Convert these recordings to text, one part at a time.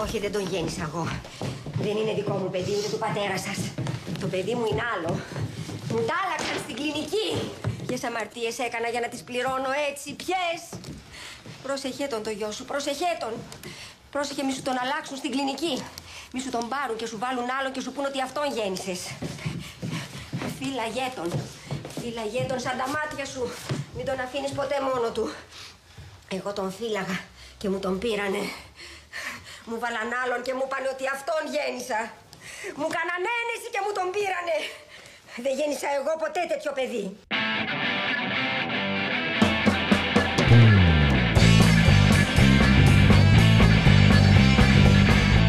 Όχι, δεν τον γέννησα εγώ. Δεν είναι δικό μου παιδί, ούτε του πατέρα σας. Το παιδί μου είναι άλλο. Μου τα άλλαξαν στην κλινική. Ποιες αμαρτίες έκανα για να τις πληρώνω έτσι, ποιες. Πρόσεχε τον το γιο σου, πρόσεχε τον. Πρόσεχε, μη σου τον αλλάξουν στην κλινική. Μη σου τον πάρουν και σου βάλουν άλλο και σου πούν ότι αυτόν γέννησες. Φύλαγέ τον. Φύλαγέ τον σαν τα μάτια σου. Μην τον αφήνεις ποτέ μόνο του. Εγώ τον φύλαγα και μου τον πήρανε. Μου βάλαν άλλον και μου είπανε ότι αυτόν γέννησα. Μου κάναν ένεση και μου τον πήρανε. Δεν γέννησα εγώ ποτέ τέτοιο παιδί.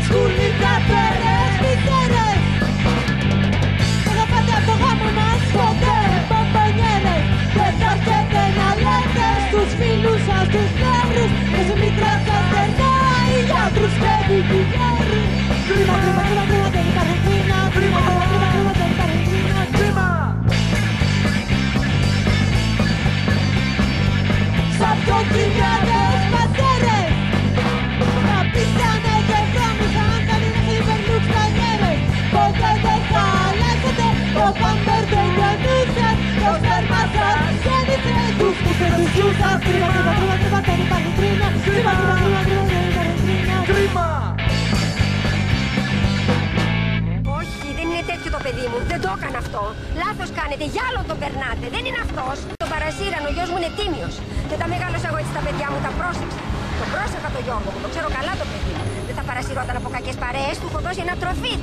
Σκούρνικα πέρες, μητέρες. Αγαπάτε από το γάμο μας ποτέ παπανιέρες. Δεν θα έρχεται να λέτε στους φίλους σας τους νεύρους πως η μήτρα σας περνάει γιατρούς και δικηγόρους. Κρίμα, κρίμα, κρίμα, κρίμα, δεν υπάρχει κρίμα. Κρίμα, κρίμα, κρίμα, δεν υπάρχει κρίμα. Κρίμα. Σαν πιο χιλιάδες πατέρες θα πίστανε και βρώμησαν κανένας υπερνούξ τανιέρες. Ποτέ δεν θα αλλάξετε το πάμπερ δεν γεννούσαν. Το σπέρμα σας γέννησε τους κουστεδουσιούς σας. Κρίμα, κρίμα, κρίμα, κρίμα, δεν υπάρχει κρίμα. Κρίμα, κρίμα, κρίμα, κρίμα, δεν υπάρχει κρίμα. Κρίμα. Όχι, δεν είναι τέτοιο το παιδί μου. Δεν το έκανα αυτό. Λάθος κάνετε, για άλλον τον περνάτε. Δεν είναι αυτός. Τον παρασύραν, ο γιος μου είναι τίμιος. Δεν τα μεγάλωσα εγώ έτσι τα παιδιά μου, τα πρόσεξα. Το πρόσεχα το Γιώργο μου, το ξέρω καλά το παιδί μου. Δεν θα παρασυρώταν από κακές παρέες, του έχω δώσει ανατροφή.